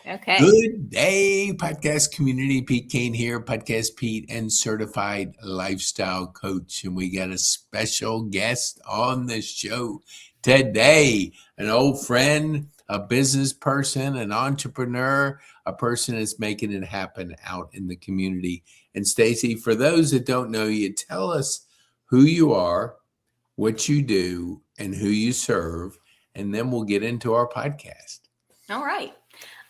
Okay. Good day, podcast community. Pete Kane here, Podcast Pete and certified lifestyle coach. And we got a special guest on the show today, an old friend, a business person, an entrepreneur, a person that's making it happen out in the community. And Staci, for those that don't know you, tell us who you are, what you do, and who you serve, and then we'll get into our podcast. All right.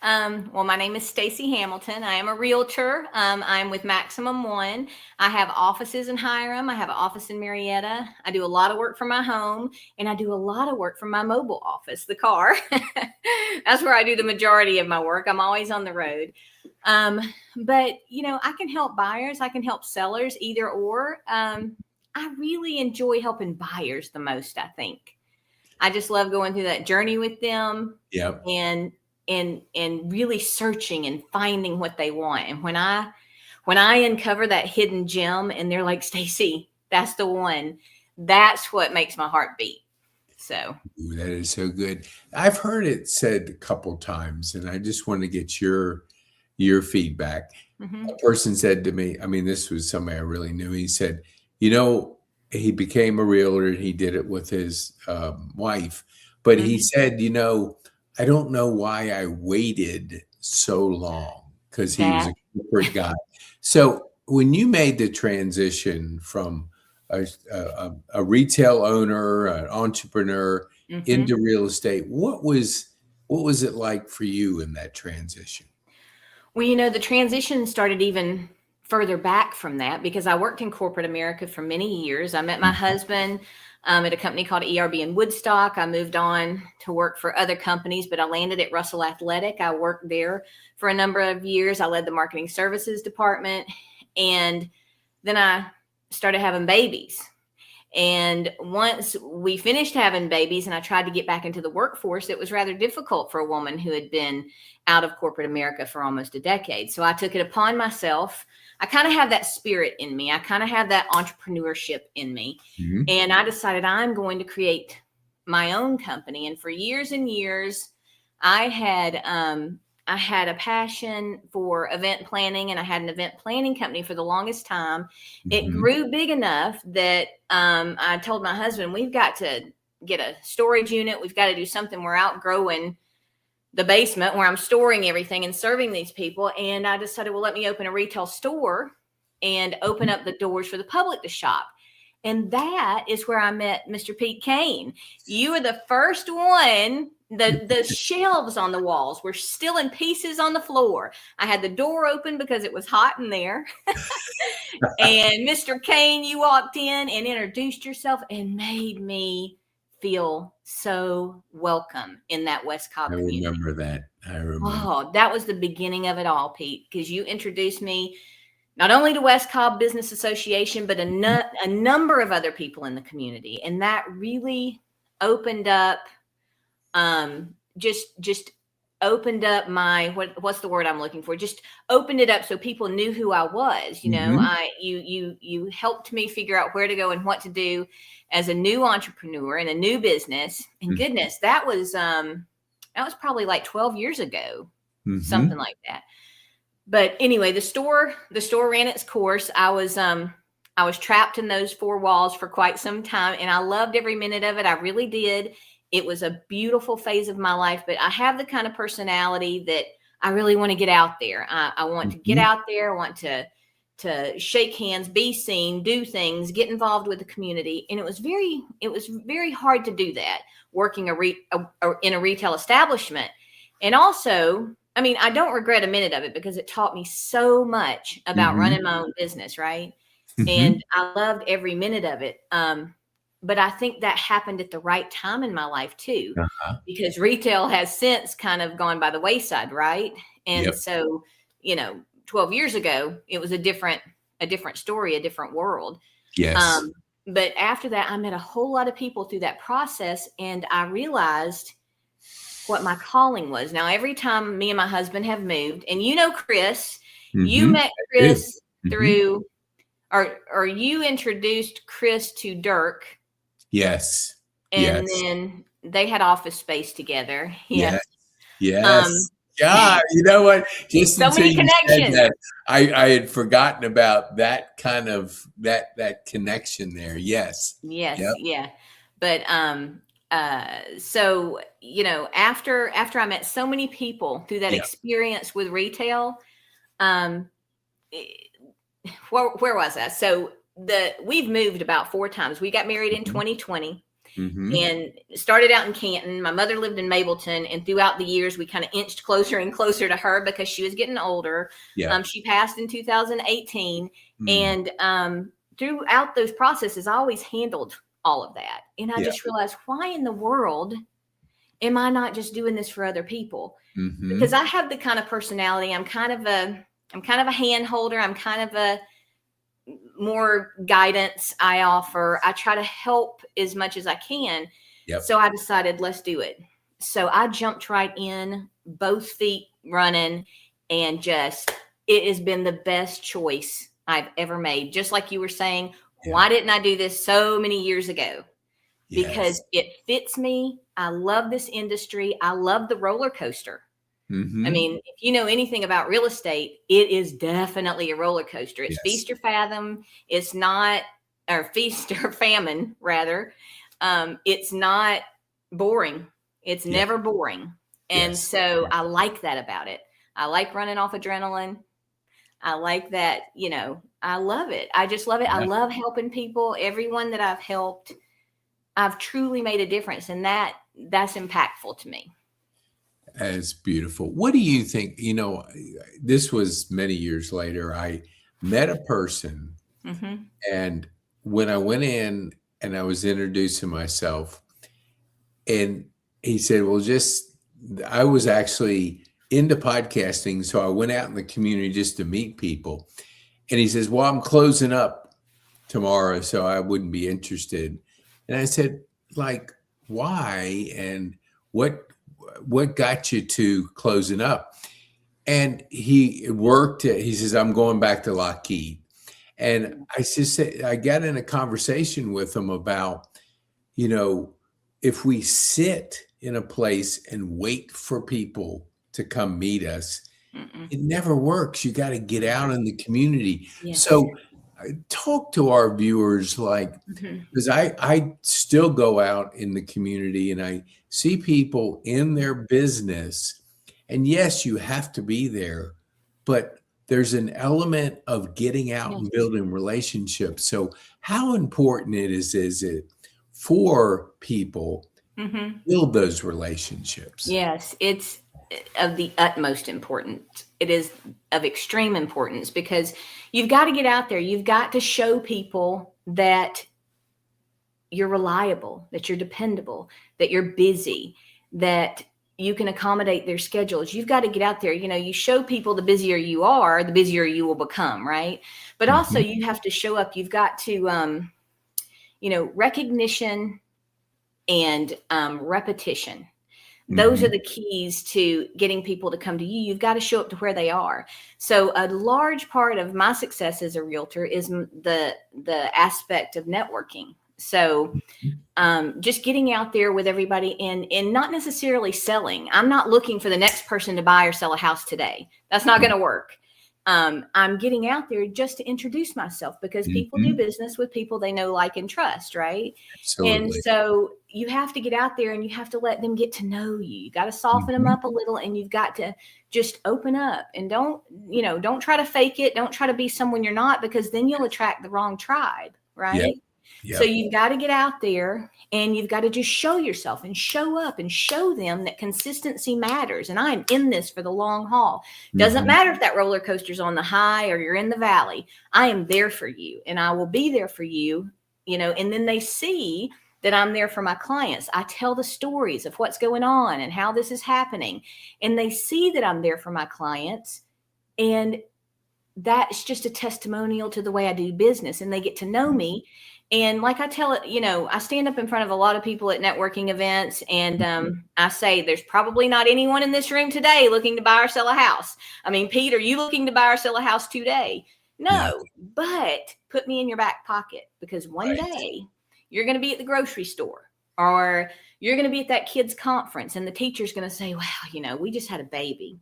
Well, my name is Staci Hamilton. I am a realtor. I'm with Maximum One. I have offices in Hiram. I have an office in Marietta. I do a lot of work from my home, and I do a lot of work from my mobile office, the car. That's where I do the majority of my work. I'm always on the road. But, I can help buyers. I can help sellers, either or. I really enjoy helping buyers the most, I think. I just love going through that journey with them. Yep. And really searching and finding what they want. And when I uncover that hidden gem and they're like, Staci, that's the one, that's what makes my heart beat. So Ooh, that is so good. I've heard it said a couple times, and I just want to get your feedback. mm-hmm. A person said to me, I mean, this was somebody I really knew. He said, he became a realtor and he did it with his wife. But he said, I don't know why I waited so long, because he was a corporate guy. So when you made the transition from a retail owner, an entrepreneur into real estate, what was it like for you in that transition? Well, the transition started even further back from that, because I worked in corporate America for many years. I met my husband at a company called ERB in Woodstock. I moved on to work for other companies, but I landed at Russell Athletic. I worked there for a number of years. I led the marketing services department, and then I started having babies. And once we finished having babies and I tried to get back into the workforce, it was rather difficult for a woman who had been out of corporate America for almost a decade. So I took it upon myself. I kind of have that spirit in me. I kind of have that entrepreneurship in me. Mm-hmm. And I decided I'm going to create my own company. And for years and years, I had a passion for event planning, and I had an event planning company for the longest time. Mm-hmm. It grew big enough that I told my husband, we've got to get a storage unit. We've got to do something. We're outgrowing the basement where I'm storing everything and serving these people. And I decided, well, let me open a retail store and open up the doors for the public to shop. And that is where I met Mr. Pete Kane. You were the first one. The shelves on the walls were still in pieces on the floor. I had the door open because it was hot in there. And Mr. Kane, you walked in and introduced yourself and made me feel so welcome in that West Cobb community. I remember that. Oh, that was the beginning of it all, Pete, because you introduced me not only to West Cobb Business Association, but a number of other people in the community. And that really opened up, just opened up my, what's the word I'm looking for? Just opened it up so people knew who I was. You helped me figure out where to go and what to do as a new entrepreneur in a new business. And goodness, that was probably like 12 years ago, something like that. But anyway, the store ran its course. I was trapped in those four walls for quite some time, and I loved every minute of it. I really did. It was a beautiful phase of my life, but I have the kind of personality that I really want to get out there. I want to get out there. I want to shake hands, be seen, do things, get involved with the community. And it was very hard to do that working in a retail establishment. And also, I mean, I don't regret a minute of it because it taught me so much about running my own business, right? And I loved every minute of it. But I think that happened at the right time in my life too, because retail has since kind of gone by the wayside, right? And so, 12 years ago, it was a different story, a different world. Yes. But after that, I met a whole lot of people through that process, and I realized what my calling was. Now, every time me and my husband have moved, and Chris, you met Chris through, or you introduced Chris to Dirk. Yes. And then they had office space together. Yes. God, you know what? Just So until many you said connections. that, I had forgotten about that kind of that connection there. Yes. Yes, Yep. yeah. But so after I met so many people through that Yep. experience with retail, um where was I? So we've moved about 4 times. We got married in 2020 Mm-hmm. and started out in Canton. My mother lived in Mableton, and throughout the years, we kind of inched closer and closer to her because she was getting older. Yeah. She passed in 2018, Mm. and throughout those processes, I always handled all of that. And I Yeah. just realized, why in the world am I not just doing this for other people? Because Mm-hmm. I have the kind of personality. I'm kind of a hand holder. I'm kind of a more guidance I offer. I try to help as much as I can. Yep. So I decided, let's do it. So I jumped right in, both feet running, and it has been the best choice I've ever made. Just like you were saying, Yeah. why didn't I do this so many years ago? Because Yes. it fits me. I love this industry. I love the roller coaster. Mm-hmm. I mean, if you know anything about real estate, it is definitely a roller coaster. It's Yes. feast or fathom. It's not, or feast or famine, rather. It's not boring. It's Yeah. never boring. And Yes. so I like that about it. I like running off adrenaline. I like that, I love it. I just love it. I Yeah. love helping people. Everyone that I've helped, I've truly made a difference. And that's impactful to me. That's beautiful. What do you think? This was many years later. I met a person, Mm-hmm. and when I went in and I was introducing myself, and he said, well, I was actually into podcasting. So I went out in the community just to meet people. And he says, well, I'm closing up tomorrow, so I wouldn't be interested. And I said, like, why? And what got you to closing up? And he says, I'm going back to Lockheed. And I got in a conversation with him about, if we sit in a place and wait for people to come meet us, Mm-mm. it never works. You got to get out in the community. Yes. So talk to our viewers, because I still go out in the community and I see people in their business. And yes, you have to be there, but there's an element of getting out and building relationships. So how important is it for people to build those relationships? Yes, it's of the utmost importance. It is of extreme importance because you've got to get out there. You've got to show people that you're reliable, that you're dependable, that you're busy, that you can accommodate their schedules. You've got to get out there. You show people the busier you are, the busier you will become, right? But also you have to show up. You've got to, recognition and repetition. Those are the keys to getting people to come to you. You've got to show up to where they are. So a large part of my success as a realtor is the aspect of networking. So just getting out there with everybody and not necessarily selling. I'm not looking for the next person to buy or sell a house today. That's not going to work. I'm getting out there just to introduce myself because people do business with people they know, like, and trust, right? Absolutely. And so you have to get out there and you have to let them get to know you. You got to soften them up a little, and you've got to just open up and don't try to fake it. Don't try to be someone you're not, because then you'll attract the wrong tribe, right? Yep. So you've got to get out there and you've got to just show yourself and show up and show them that consistency matters. And I'm in this for the long haul. Doesn't matter if that roller coaster's on the high or you're in the valley. I am there for you and I will be there for you, and then they see that I'm there for my clients. I tell the stories of what's going on and how this is happening. And they see that I'm there for my clients. And that's just a testimonial to the way I do business, and they get to know me. And like I tell it, I stand up in front of a lot of people at networking events, and I say, there's probably not anyone in this room today looking to buy or sell a house. I mean, Pete, are you looking to buy or sell a house today? No, but put me in your back pocket, because one day you're going to be at the grocery store, or you're going to be at that kid's conference, and the teacher's going to say, wow, we just had a baby.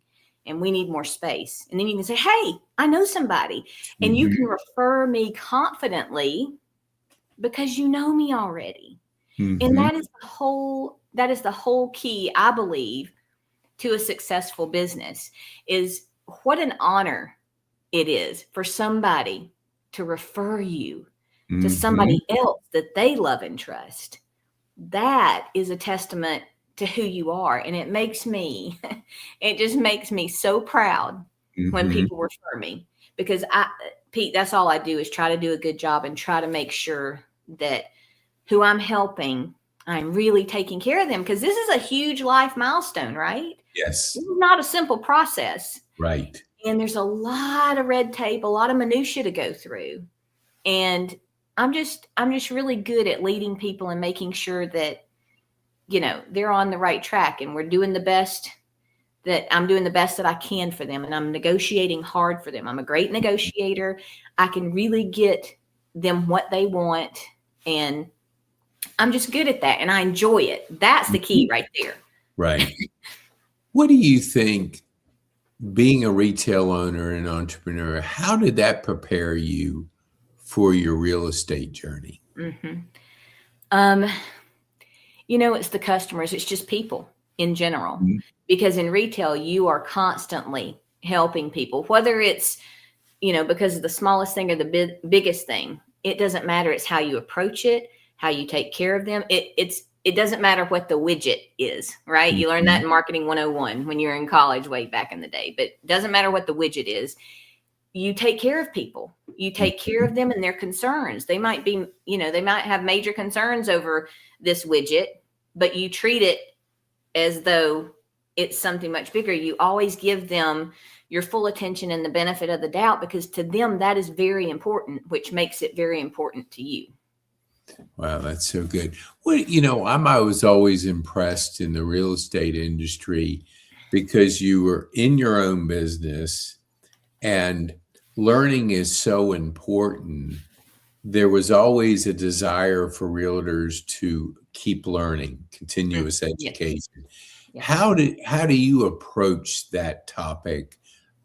and we need more space. And then you can say, hey, I know somebody. And you Mhm. can refer me confidently because you know me already. And Mhm. that is the whole key, I believe, to a successful business, is what an honor it is for somebody to refer you to Mhm. somebody else that they love and trust. That is a testament to who you are. And it just makes me so proud when Mhm. people refer me, because Pete, that's all I do is try to do a good job and try to make sure that who I'm helping, I'm really taking care of them, because this is a huge life milestone, right? Yes. This is not a simple process. Right. And there's a lot of red tape, a lot of minutia to go through. And I'm just really good at leading people and making sure that, they're on the right track, and I'm doing the best that I can for them. And I'm negotiating hard for them. I'm a great negotiator. I can really get them what they want. And I'm just good at that. And I enjoy it. That's the key right there. Right. What do you think, being a retail owner and entrepreneur, how did that prepare you for your real estate journey? Mm-hmm. It's the customers. It's just people in general. Mhm. Because in retail, you are constantly helping people, whether it's, because of the smallest thing or the biggest thing. It doesn't matter. It's how you approach it, how you take care of them. It doesn't matter what the widget is, right? You learn that in Marketing 101 when you're in college way back in the day. But it doesn't matter what the widget is. You take care of people. You take care of them and their concerns. They might have major concerns over this widget, but you treat it as though it's something much bigger. You always give them your full attention and the benefit of the doubt, because to them that is very important, which makes it very important to you. Wow, that's so good. Well, I was always impressed in the real estate industry because you were in your own business and learning is so important. There was always a desire for realtors to keep learning, continuous Yes. education. Yes. How do you approach that topic?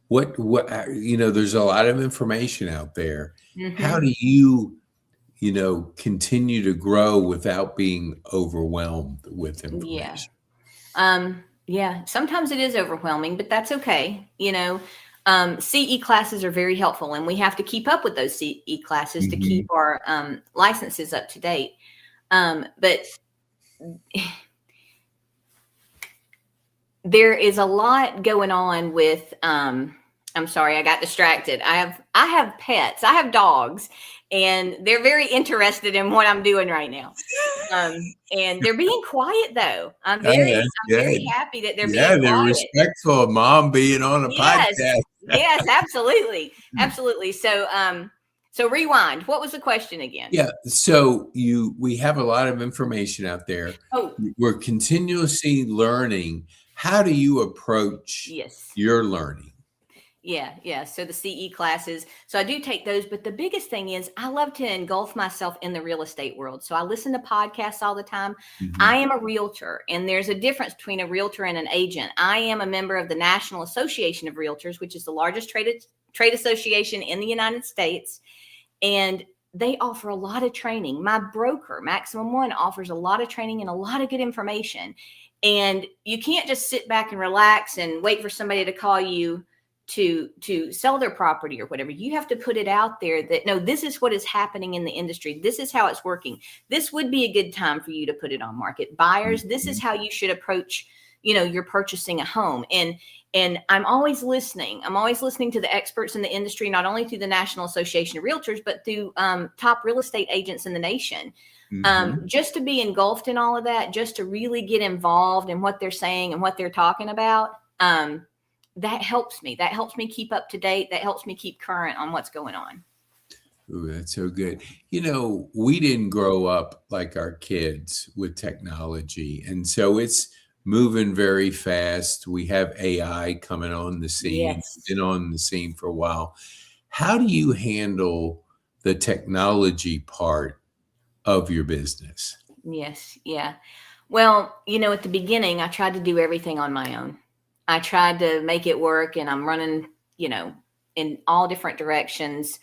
There's a lot of information out there. How Mm-hmm. do you continue to grow without being overwhelmed with Yeah. information? Yeah. Sometimes it is overwhelming, but that's okay. CE classes are very helpful, and we have to keep up with those CE classes to Mhm. keep our licenses up to date. But there is a lot going on with I'm sorry, I got distracted. I have pets. I have dogs, and they're very interested in what I'm doing right now. And they're being quiet though. I'm Oh, very that's I'm very good. happy that they're Yeah, being they're quiet. respectful of mom being on a Yes. podcast. Yes, absolutely. Absolutely. So rewind. What was the question again? Yeah, so we have a lot of information out there. Oh, We're continuously learning. How do you approach yes. your learning? Yeah. So the CE classes. So I do take those, but the biggest thing is I love to engulf myself in the real estate world. So I listen to podcasts all the time. I Mhm. am a realtor, and there's a difference between a realtor and an agent. I am a member of the National Association of Realtors, which is the largest trade association in the United States, and they offer a lot of training. My broker, Maximum One, offers a lot of training and a lot of good information. And you can't just sit back and relax and wait for somebody to call you to sell their property or whatever. You have to put it out there that, no, this is what is happening in the industry. This is how it's working. This would be a good time for you to put it on market. Buyers, this is Mhm. how you should approach, you're purchasing a home. And I'm always listening. I'm always listening to the experts in the industry, not only through the National Association of Realtors, but through top real estate agents in the nation. Mhm. Just to be engulfed in all of that, just to really get involved in what they're saying and what they're talking about. That helps me. That helps me keep up to date. That helps me keep current on what's going on. Ooh, that's so good. We didn't grow up like our kids with technology, and so it's moving very fast. We have AI coming on the scene, Yes. been on the scene for a while. How do you handle the technology part of your business? Yes. Yeah. Well, at the beginning, I tried to do everything on my own. I tried to make it work, and I'm running, in all different directions,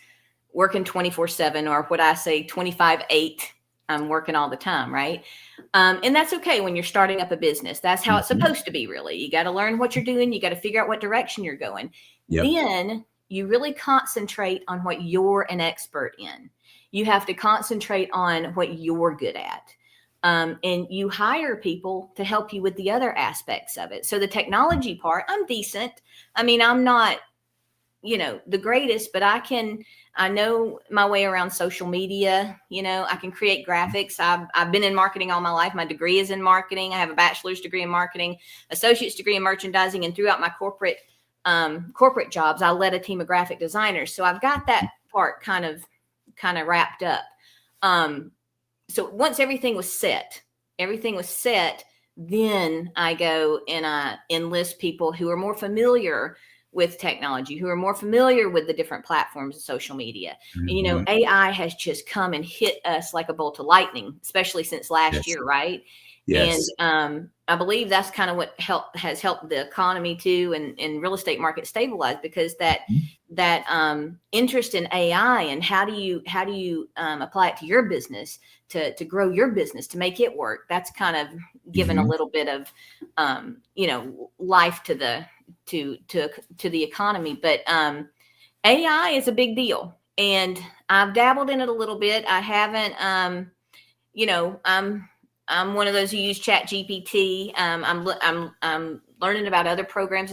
working 24/7, or what I say 25/8. I'm working all the time, right? And that's okay when you're starting up a business. That's how it's supposed to be, really. You got to learn what you're doing. You got to figure out what direction you're going. Yep. Then you really concentrate on what you're an expert in. You have to concentrate on what you're good at. And you hire people to help you with the other aspects of it. So the technology part, I'm decent. I mean, I'm not, the greatest, but I know my way around social media. I can create graphics. I've been in marketing all my life. My degree is in marketing. I have a bachelor's degree in marketing, associate's degree in merchandising, and throughout my corporate jobs, I led a team of graphic designers. So I've got that part kind of wrapped up. So once everything was set, then I go and I enlist people who are more familiar with technology, who are more familiar with the different platforms of social media. And, AI has just come and hit us like a bolt of lightning, especially since last year, right? Yes. And I believe that's kind of what has helped the economy too, and real estate market stabilize, because that interest in AI and how do you apply it to your business to grow your business, to make it work. That's kind of given a little bit of life to the economy. But AI is a big deal, and I've dabbled in it a little bit. I haven't. I'm one of those who use Chat GPT. I'm learning about other programs,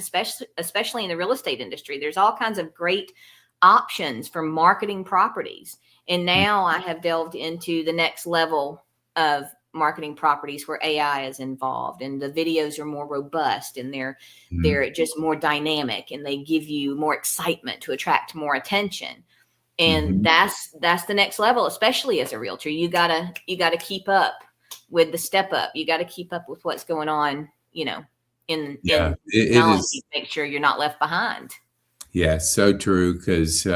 especially in the real estate industry. There's all kinds of great options for marketing properties. And now I have delved into the next level of marketing properties where AI is involved, and the videos are more robust, and they're just more dynamic, and they give you more excitement to attract more attention. And that's the next level, especially as a realtor. You gotta keep up with the step up. You got to keep up with what's going on, in technology, make sure you're not left behind. Yeah, so true, because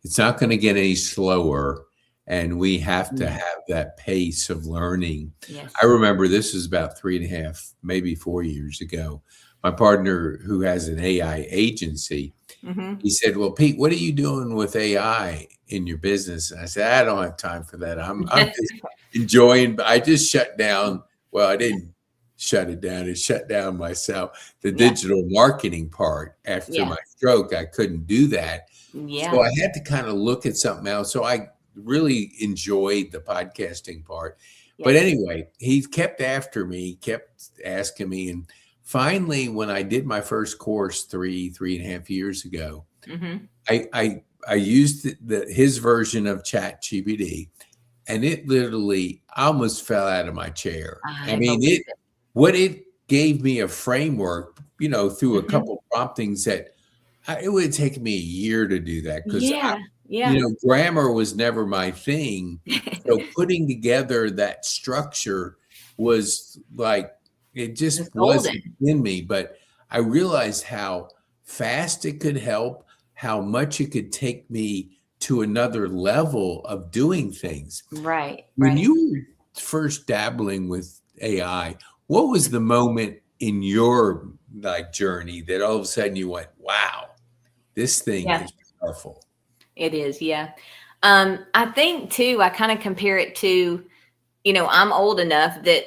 it's not going to get any slower, and we have to have that pace of learning. Yes. I remember this was about 3.5, maybe 4 years ago. My partner, who has an AI agency, he said, "Well, Pete, what are you doing with AI in your business?" And I said, "I don't have time for that. I'm just enjoying." I just shut down. Well, I didn't shut it down. It shut down myself. The digital marketing part after my stroke, I couldn't do that. Yeah. So I had to kind of look at something else. So I really enjoyed the podcasting part. Yes. But anyway, he kept after me, kept asking me. And finally, when I did my first course 3.5 years ago, I used his version of Chat GPT, and it literally almost fell out of my chair. I mean, it gave me a framework, through a couple promptings that it would have taken me a year to do that, because grammar was never my thing. So putting together that structure was like, it just wasn't in me. But I realized how fast it could help, how much it could take me to another level of doing things. Right. When you were first dabbling with AI, what was the moment in your journey that all of a sudden you went, "Wow, this thing is powerful"? It is, yeah. I think too, I kind of compare it to, I'm old enough that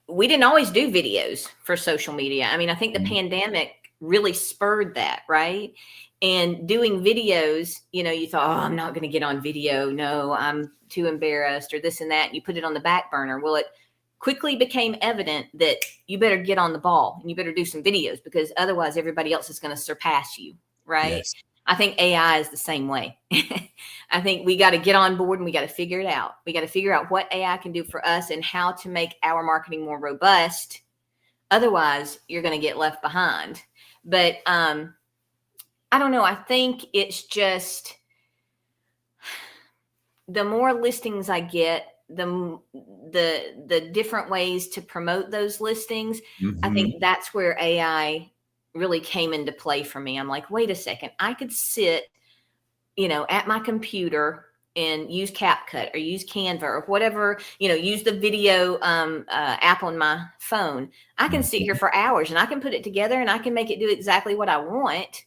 we didn't always do videos for social media. I mean, I think the pandemic really spurred that, right? And doing videos, you thought, "Oh, I'm not going to get on video. No, I'm too embarrassed," or this and that. And you put it on the back burner. Well, it quickly became evident that you better get on the ball and you better do some videos, because otherwise everybody else is going to surpass you, right? Yes. I think AI is the same way. I think we got to get on board and we got to figure it out. We got to figure out what AI can do for us and how to make our marketing more robust. Otherwise, you're going to get left behind. But I don't know. I think it's just the more listings I get, the different ways to promote those listings. I think that's where AI really came into play for me. I'm like, wait a second, I could sit, at my computer and use CapCut or use Canva or whatever, use the video app on my phone, I can sit here for hours and I can put it together and I can make it do exactly what I want.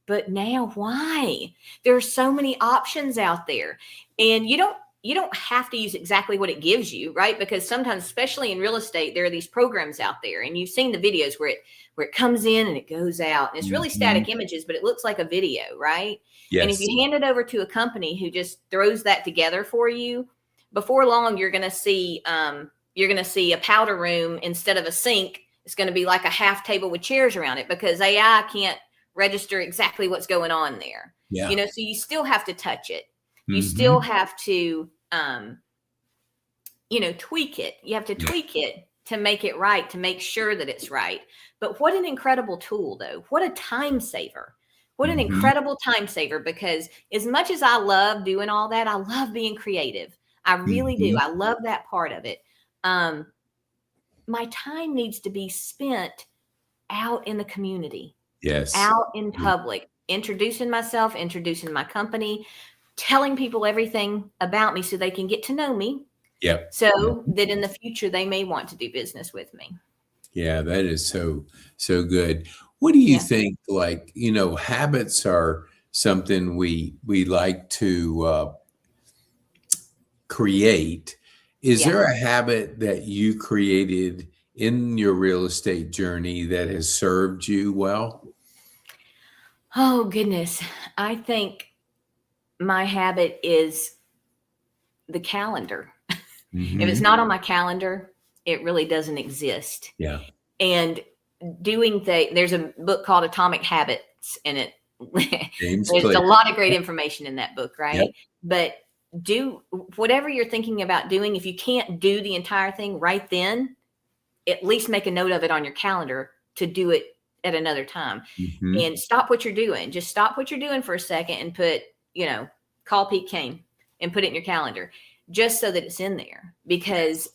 But now why? There are so many options out there, and you don't have to use exactly what it gives you, right? Because sometimes, especially in real estate, there are these programs out there, and you've seen the videos where it comes in and it goes out, and it's really static images, but it looks like a video, right? Yes. And if you hand it over to a company who just throws that together for you, before long you're going to see a powder room instead of a sink. It's going to be like a half table with chairs around it because AI can't register exactly what's going on there. Yeah. So you still have to touch it. You still have to, tweak it. You have to tweak it to make it right, to make sure that it's right. But what an incredible tool, though. What a time saver. What an incredible time saver, because as much as I love doing all that, I love being creative. I really do. I love that part of it. My time needs to be spent out in the community. Yes. Out in public, introducing myself, introducing my company, telling people everything about me so they can get to know me. Yep. So that in the future, they may want to do business with me. Yeah, that is so good. What do you think, habits are something we like to create. Is there a habit that you created in your real estate journey that has served you well? Oh, goodness. I think my habit is the calendar. If it's not on my calendar, it really doesn't exist. Yeah. And there's a book called Atomic Habits, and there's a lot of great information in that book, right? Yep. But do whatever you're thinking about doing. If you can't do the entire thing right then, at least make a note of it on your calendar to do it at another time. And stop what you're doing. Just stop what you're doing for a second and put, call Pete Kane and put it in your calendar just so that it's in there. Because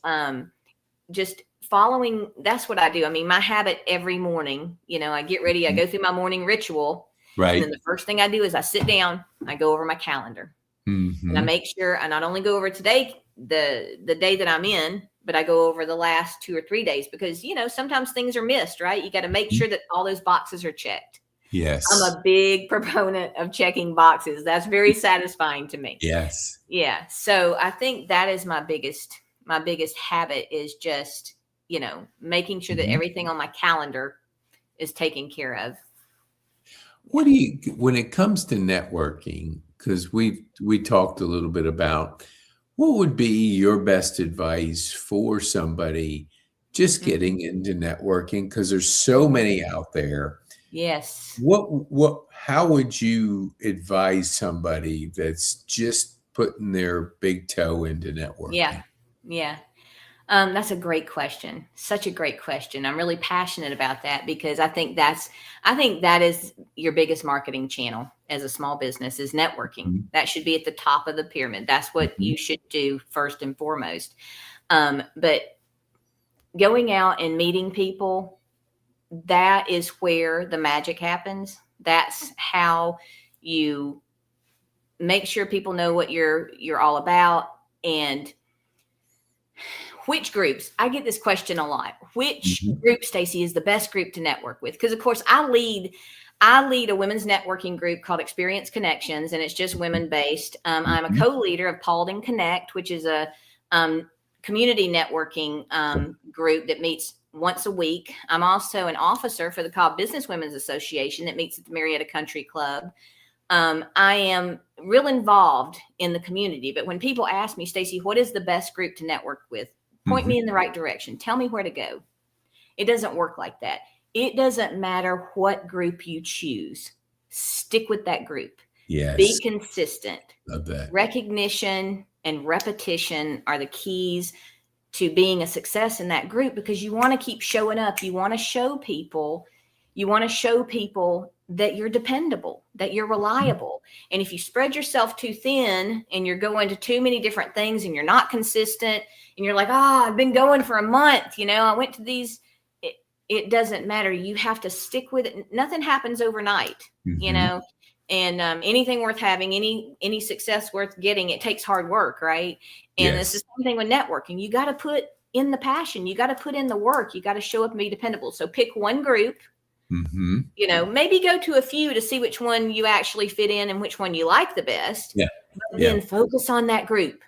just following, that's what I do. I mean, my habit every morning, I get ready, I go through my morning ritual. Right. And then the first thing I do is I sit down, I go over my calendar. And I make sure I not only go over today, the day that I'm in, but I go over the last 2 or 3 days, because, sometimes things are missed, right? You got to make sure that all those boxes are checked. Yes. I'm a big proponent of checking boxes. That's very satisfying to me. Yes. Yeah. So I think that is my biggest habit, is just, making sure that everything on my calendar is taken care of. What do you, when it comes to networking, because we talked a little bit about, what would be your best advice for somebody just getting into networking? Because there's so many out there. Yes. How would you advise somebody that's just putting their big toe into networking? Yeah. That's a great question. Such a great question. I'm really passionate about that, because I think that is your biggest marketing channel as a small business, is networking. That should be at the top of the pyramid. That's what you should do first and foremost. But going out and meeting people, that is where the magic happens. That's how you make sure people know what you're all about. And which groups? I get this question a lot. Which group, Staci, is the best group to network with? Because of course I lead a women's networking group called Experience Connections, and it's just women based. I'm a co-leader of Paulding Connect, which is a community networking group that meets once a week. I'm also an officer for the Cobb Business Women's Association that meets at the Marietta Country Club. I am real involved in the community, but when people ask me, Staci, what is the best group to network with? Point me in the right direction. Tell me where to go. It doesn't work like that. It doesn't matter what group you choose. Stick with that group. Yes. Be consistent. Love that. Recognition and repetition are the keys to being a success in that group, because you want to keep showing up. You want to show people that you're dependable, that you're reliable. And if you spread yourself too thin and you're going to too many different things and you're not consistent and you're like, I've been going for a month, I went to these, it doesn't matter. You have to stick with it. Nothing happens overnight, And anything worth having, any success worth getting, it takes hard work, right? And it's the same thing with networking. You got to put in the passion. You got to put in the work. You got to show up and be dependable. So pick one group, maybe go to a few to see which one you actually fit in and which one you like the best. But then focus on that group.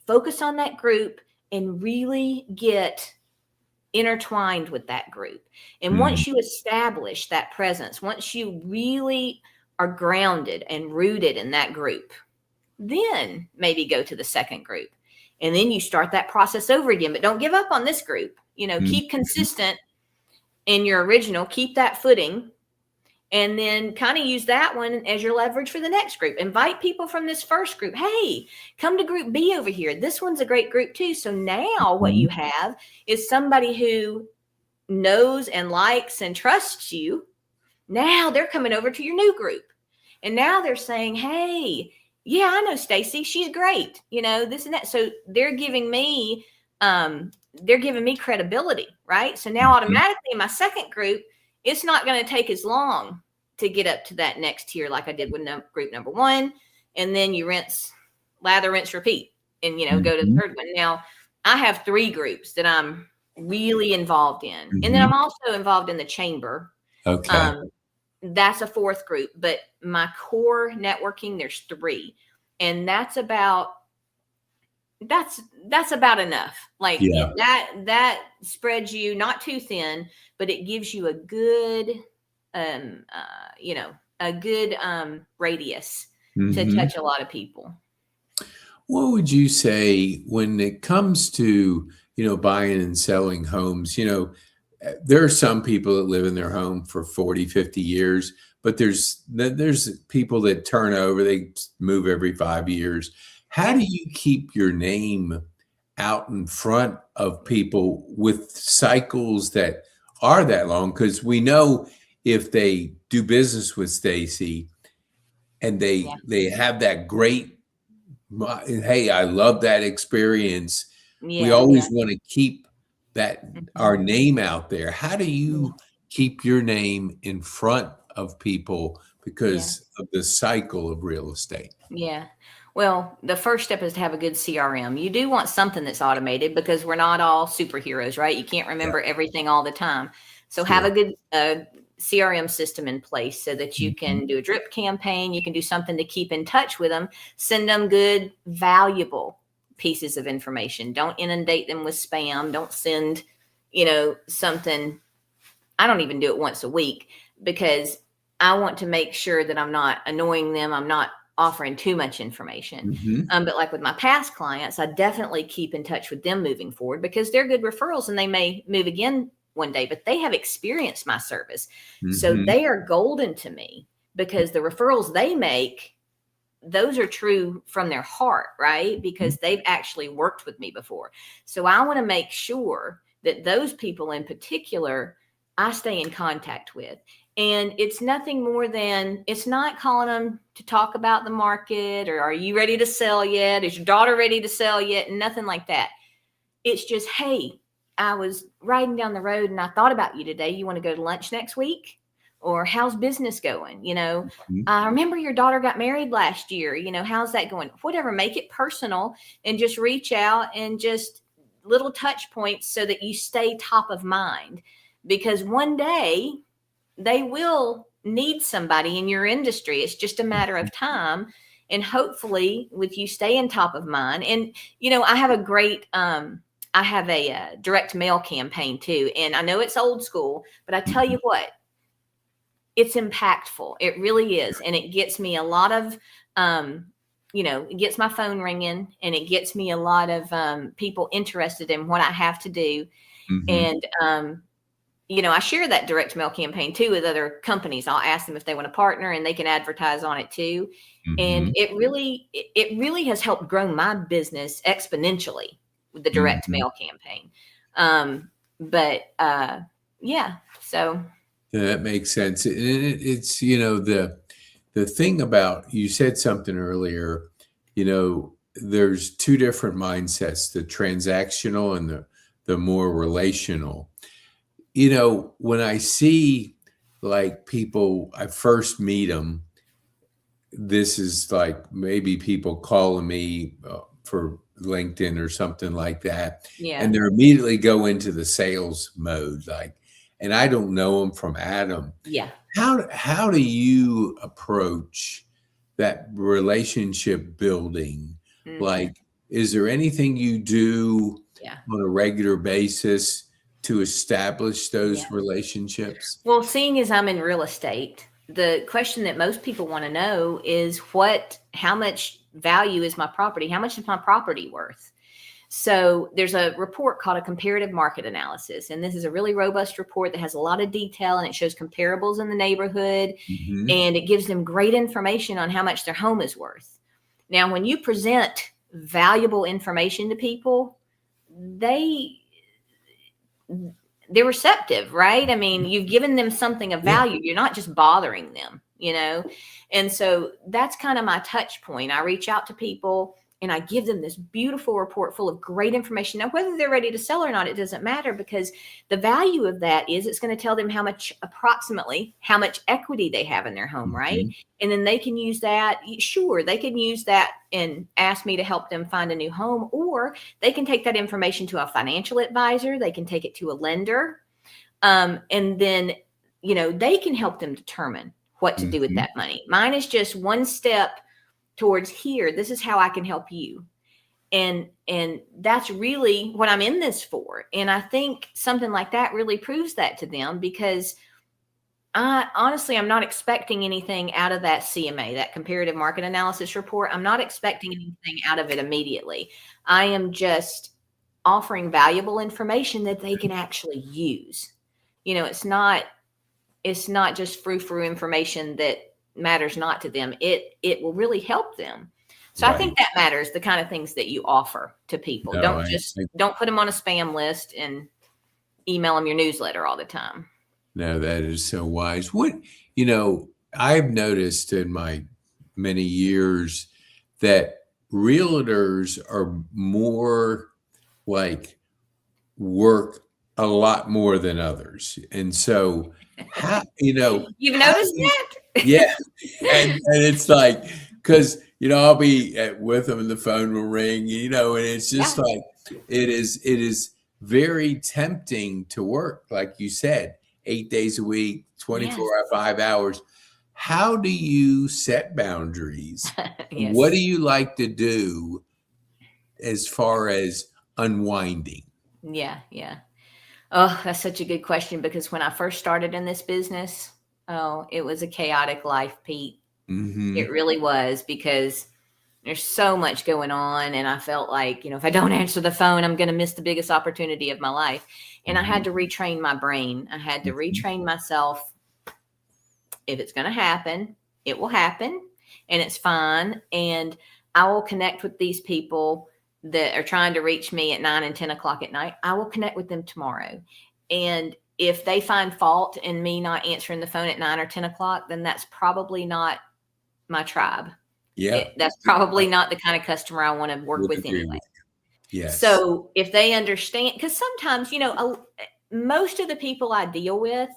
Focus on that group and really get intertwined with that group. And once you establish that presence, once you really are grounded and rooted in that group, then maybe go to the second group. And then you start that process over again. But don't give up on this group. Keep consistent in your original, keep that footing, and then kind of use that one as your leverage for the next group. Invite people from this first group. Hey, come to group B over here. This one's a great group too. So now what you have is somebody who knows and likes and trusts you. Now they're coming over to your new group. And now they're saying, hey, yeah, I know Staci. She's great. This and that. So they're giving me credibility, right? So now automatically in my second group, it's not going to take as long to get up to that next tier like I did with group number one. And then you lather, rinse, repeat, and, go to the third one. Now I have 3 groups that I'm really involved in. And then I'm also involved in the chamber. Okay. That's a 4th group, but my core networking, there's 3. And that's about enough. Like that spreads you not too thin, but it gives you a good, radius to touch a lot of people. What would you say when it comes to, buying and selling homes? There are some people that live in their home for 40, 50 years, but there's people that turn over, they move every 5 years. How do you keep your name out in front of people with cycles that are that long? Because we know if they do business with Staci and they have that great, hey, I love that experience. We always want to keep that our name out there. How do you keep your name in front of people because of the cycle of real estate? Yeah. Well, the first step is to have a good CRM. You do want something that's automated because we're not all superheroes, right? You can't remember everything all the time. So have a good CRM system in place so that you can do a drip campaign. You can do something to keep in touch with them. Send them good, valuable pieces of information. Don't inundate them with spam. Don't send, something. I don't even do it once a week because I want to make sure that I'm not annoying them. I'm not offering too much information. But like with my past clients, I definitely keep in touch with them moving forward because they're good referrals and they may move again one day, but they have experienced my service. So they are golden to me because the referrals they make, those are true from their heart, right? Because they've actually worked with me before. So I want to make sure that those people in particular, I stay in contact with. And it's nothing more than, it's not calling them to talk about the market or are you ready to sell yet? Is your daughter ready to sell yet? Nothing like that. It's just, hey, I was riding down the road and I thought about you today. You want to go to lunch next week? Or how's business going? I remember your daughter got married last year. How's that going? Whatever, make it personal and just reach out and just little touch points so that you stay top of mind. Because one day they will need somebody in your industry. It's just a matter of time. And hopefully with you staying top of mind. And, I have a great, I have a direct mail campaign too. And I know it's old school, but I tell you what, it's impactful. It really is. And it gets me a lot of, it gets my phone ringing and it gets me a lot of people interested in what I have to do. And, I share that direct mail campaign too with other companies. I'll ask them if they want to partner and they can advertise on it too. And it really has helped grow my business exponentially with the direct mail campaign. So. Yeah, that makes sense. And it's, the thing about, you said something earlier, there's 2 different mindsets, the transactional and the more relational. When I see like people, I first meet them this is like maybe people calling me for LinkedIn or something like that, Yeah. and they're immediately go into the sales mode, like, and I don't know them from Adam. Yeah. How do you approach that relationship building? Hmm. Like, is there anything you do Yeah. on a regular basis to establish Yeah. those relationships? Well, seeing as I'm in real estate, the question that most people want to know is how much value is my property? How much is my property worth? So there's a report called a comparative market analysis. And this is a really robust report that has a lot of detail, and it shows comparables in the neighborhood, Hmm. and it gives them great information on how much their home is worth. Now, when you present valuable information to people, they they're receptive, right? I mean, you've given them something of Yeah. value. You're not just bothering them, you know? And so that's kind of my touch point. I reach out to people and I give them this beautiful report full of great information. Now, whether they're ready to sell or not, it doesn't matter, because the value of that is it's going to tell them approximately how much equity they have in their home, right? Hmm. And then they can use that. Sure, they can use that and ask me to help them find a new home, or they can take that information to a financial advisor. They can take it to a lender. And then, they can help them determine what to do with Hmm. that money. Mine is just one step towards here. This is how I can help you. And that's really what I'm in this for. And I think something like that really proves that to them, because I'm not expecting anything out of that CMA, that comparative market analysis report. I'm not expecting anything out of it immediately. I am just offering valuable information that they can actually use. It's not just frou-frou information that matters not to them. It will really help them. So I Right. think that matters, the kind of things that you offer to people. No, Don't put them on a spam list and email them your newsletter all the time. no, that is so wise. I've noticed in my many years that realtors are more like work a lot more than others. And so You've how noticed do that? yeah, and it's like, because I'll be with them and the phone will ring, and it's just Yeah. like it is very tempting to work, like you said, 8 days a week, Yes. 5 hours. How do you set boundaries? What do Yes. you like to do as far as unwinding? Yeah. Yeah. Oh, that's such a good question, because when I first started in this business, oh, it was a chaotic life, Pete. It Hmm. really was, because there's so much going on. And I felt like, if I don't answer the phone, I'm going to miss the biggest opportunity of my life. And I had Hmm. to retrain my brain. I had to Hmm. retrain myself. If it's going to happen, it will happen, and it's fine. And I will connect with these people that are trying to reach me at 9 and 10 o'clock at night. I will connect with them tomorrow. And if they find fault in me not answering the phone at 9 or 10 o'clock, then that's probably not my tribe. Yeah, That's I probably not the kind of customer I want to work would with agree anyway. with you. Yes. So if they understand, because sometimes, most of the people I deal with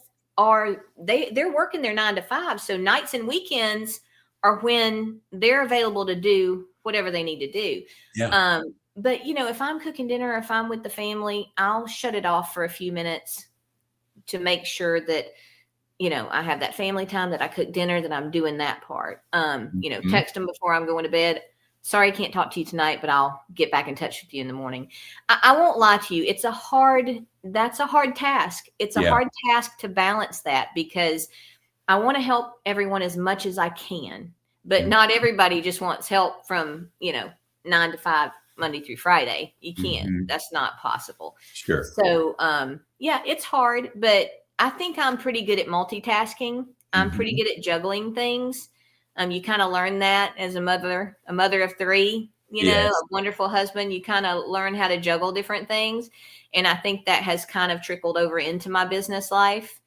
they're working their 9 to 5. So nights and weekends are when they're available to do whatever they need to do. Yeah. But if I'm cooking dinner, if I'm with the family, I'll shut it off for a few minutes to make sure that I have that family time, that I cook dinner, that I'm doing that part. Mhm. Text them before I'm going to bed. Sorry, I can't talk to you tonight, but I'll get back in touch with you in the morning. I won't lie to you. That's a hard task. It's a Yeah. hard task to balance that, because I want to help everyone as much as I can, but Mm. not everybody just wants help from, 9 to 5, Monday through Friday. You can't, Mhm. that's not possible. Sure. So, yeah, it's hard, but I think I'm pretty good at multitasking. I'm pretty Mhm. good at juggling things. You kind of learn that as a mother of three, a Yes. wonderful husband. You kind of learn how to juggle different things. And I think that has kind of trickled over into my business life.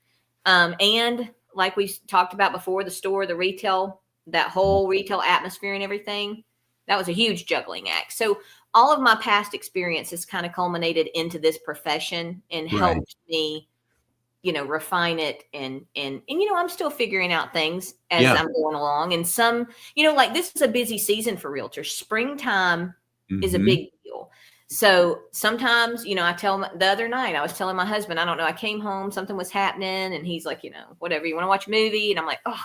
And like we talked about before, the store, the retail, that whole retail atmosphere and everything, that was a huge juggling act. So all of my past experiences kind of culminated into this profession and Right. helped me refine it and I'm still figuring out things as Yeah. I'm going along. And some, like this is a busy season for realtors. Springtime is a big deal. So sometimes, the other night I was telling my husband, I don't know, I came home, something was happening, and he's like, whatever, you want to watch a movie? And I'm like, oh,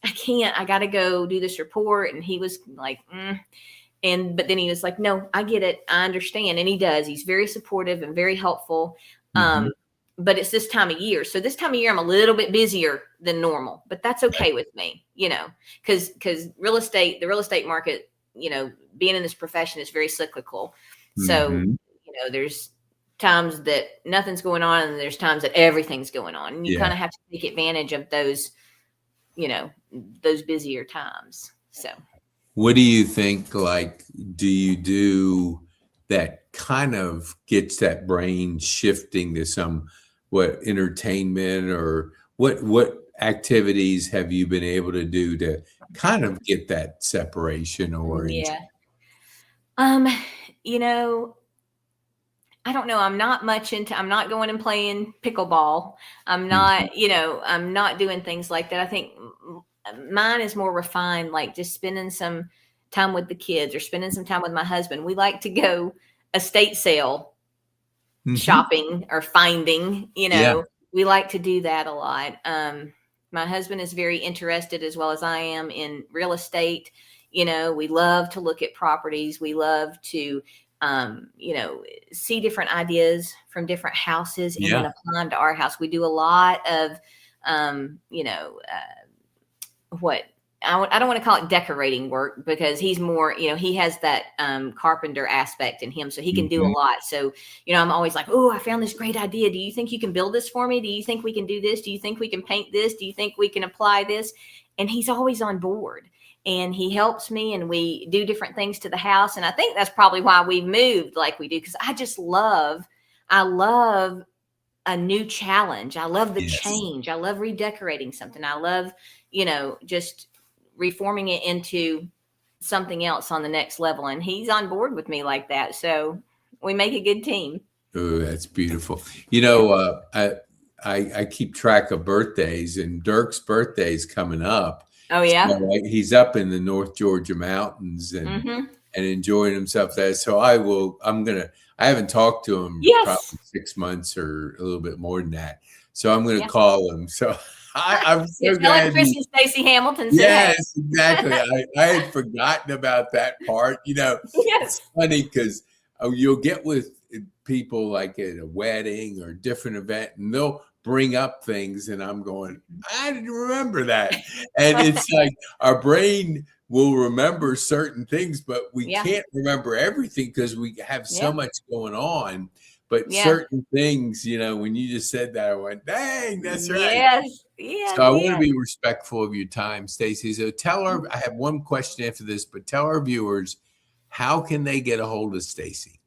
I can't, I got to go do this report. And he was like, but then he was like, no, I get it. I understand. And he does. He's very supportive and very helpful. But it's this time of year. So this time of year, I'm a little bit busier than normal, but that's okay with me, because the real estate market, being in this profession is very cyclical. So, there's times that nothing's going on and there's times that everything's going on. And you kind of have to take advantage of those, those busier times. So what do you think, do you do that kind of gets that brain shifting to some, entertainment, or what activities have you been able to do to kind of get that separation or I don't know. I'm not going and playing pickleball. I'm not, I'm not doing things like that. I think mine is more refined, like just spending some time with the kids or spending some time with my husband. We like to go estate sale shopping or finding, we like to do that a lot. My husband is very interested, as well as I am, in real estate. We love to look at properties. We love to, see different ideas from different houses and then apply them to our house. We do a lot of, I don't want to call it decorating work, because he's more, he has that carpenter aspect in him, so he can do a lot. So, I'm always like, oh, I found this great idea. Do you think you can build this for me? Do you think we can do this? Do you think we can paint this? Do you think we can apply this? And he's always on board, and he helps me, and we do different things to the house. And I think that's probably why we moved like we do, because I love a new challenge. I love the change. I love redecorating something. I love, just reforming it into something else on the next level. And he's on board with me like that. So we make a good team. Oh, that's beautiful. I keep track of birthdays, and Dirk's birthday is coming up. Oh yeah. So, he's up in the North Georgia mountains and enjoying himself there. So I haven't talked to him probably 6 months or a little bit more than that. So I'm going to call him. So I'm so glad. Christian Staci Hamilton. Yes, exactly. I had forgotten about that part. It's funny because you'll get with people like at a wedding or a different event, and they'll bring up things, and I'm going, I didn't remember that. And it's like our brain will remember certain things, but we can't remember everything because we have so much going on. But certain things, when you just said that, I went, dang, that's right. Yes. Yeah. So I want to be respectful of your time, Staci. So I have one question after this, but tell our viewers, how can they get a hold of Staci?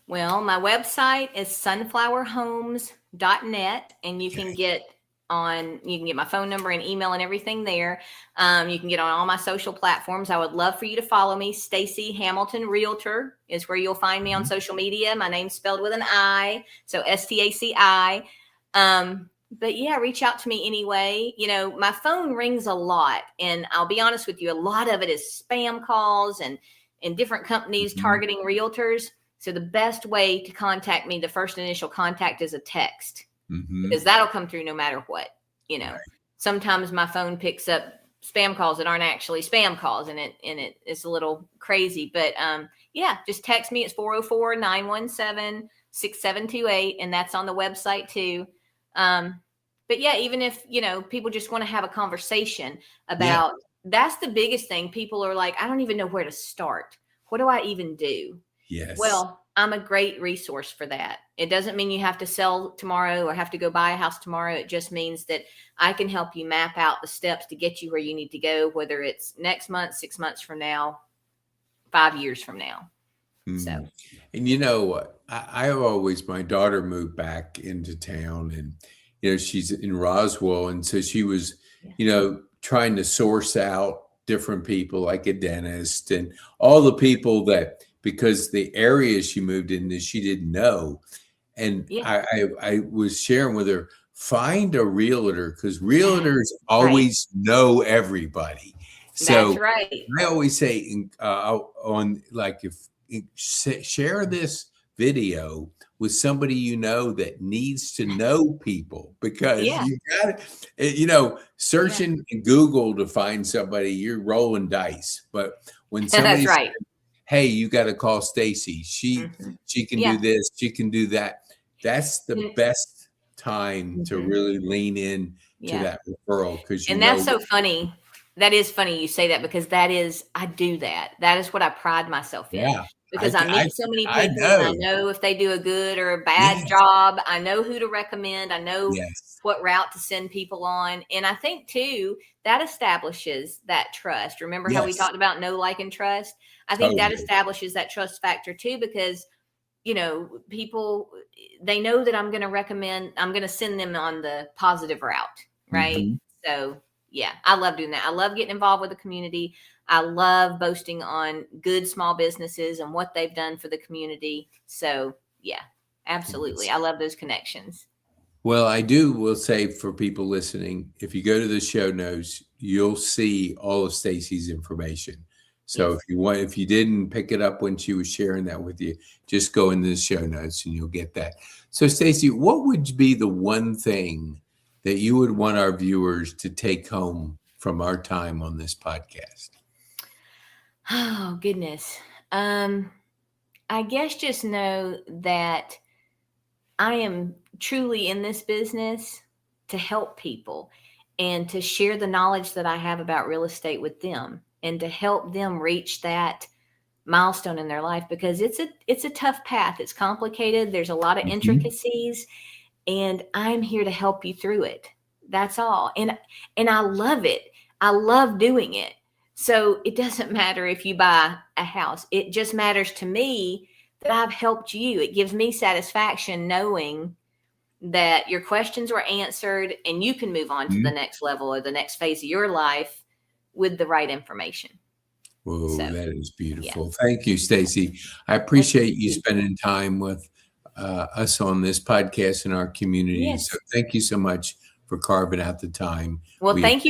Well, my website is sunflowerhomes.net, and you can get my phone number and email and everything there. You can get on all my social platforms. I would love for you to follow me. Staci Hamilton Realtor is where you'll find me on social media. My name's spelled with an I, so Staci. But reach out to me anyway. My phone rings a lot, and I'll be honest with you, a lot of it is spam calls and different companies targeting realtors. So the best way to contact me, the first initial contact, is a text, because that'll come through no matter what. Sometimes my phone picks up spam calls that aren't actually spam calls, and it's a little crazy. But just text me. It's 404-917-6728, and that's on the website too. But even if people just want to have a conversation about, that's the biggest thing. People are like, I don't even know where to start. What do I even do? Yes. Well, I'm a great resource for that. It doesn't mean you have to sell tomorrow or have to go buy a house tomorrow. It just means that I can help you map out the steps to get you where you need to go, whether it's next month, 6 months from now, 5 years from now. So, and my daughter moved back into town, and she's in Roswell, and so she was, trying to source out different people like a dentist and all the people that, because the area she moved in that she didn't know. And Yeah. I was sharing with her, find a realtor, because realtors Right. always know everybody. That's So right. I always say on like if share this video with somebody you know that needs to know people, because Yeah. you got it. Yeah. Searching in Google to find somebody, you're rolling dice. But when That's somebody says, right. "Hey, you got to call Staci. Hmm. She can do Yeah. this. She can do that." That's the best time to Mm-hmm. really lean in to Yeah. that referral, because And that's so funny. That is funny you say that, because I do that. That is what I pride myself in, Yeah, because I I meet so many I people and I know. know if they do a good or a bad Yes, job. I know who to recommend. I know yes, what route to send people on. And I think too, that establishes that trust. Remember how we yes, talked about know, like, and trust? I think that totally. establishes that trust factor too, because people, they know that I'm going to send them on the positive route, right? Mhm. So yeah, I love doing that. I love getting involved with the community. I love boasting on good small businesses and what they've done for the community. So yeah, absolutely. Yes. I love those connections. Well, will say for people listening, if you go to the show notes, you'll see all of Stacy's information. So Yes. if you didn't pick it up when she was sharing that with you, just go into the show notes and you'll get that. So Stacy, what would be the one thing that you would want our viewers to take home from our time on this podcast? Oh goodness. Um, I guess just know that I am truly in this business to help people and to share the knowledge that I have about real estate with them and to help them reach that milestone in their life, because it's a tough path. It's complicated. There's a lot of Mhm. intricacies, and I'm here to help you through it. That's all. And I love it. I love doing it. So it doesn't matter if you buy a house. It just matters to me that I've helped you. It gives me satisfaction knowing that your questions were answered and you can move on to the Mhm. next level or the next phase of your life with the right information. Whoa, So, that is yeah. beautiful. Thank you, Stacy. I Well, appreciate thank you you. spending time with us on this podcast in our community. So Yes. thank you so much for carving out the time. Well, We thank you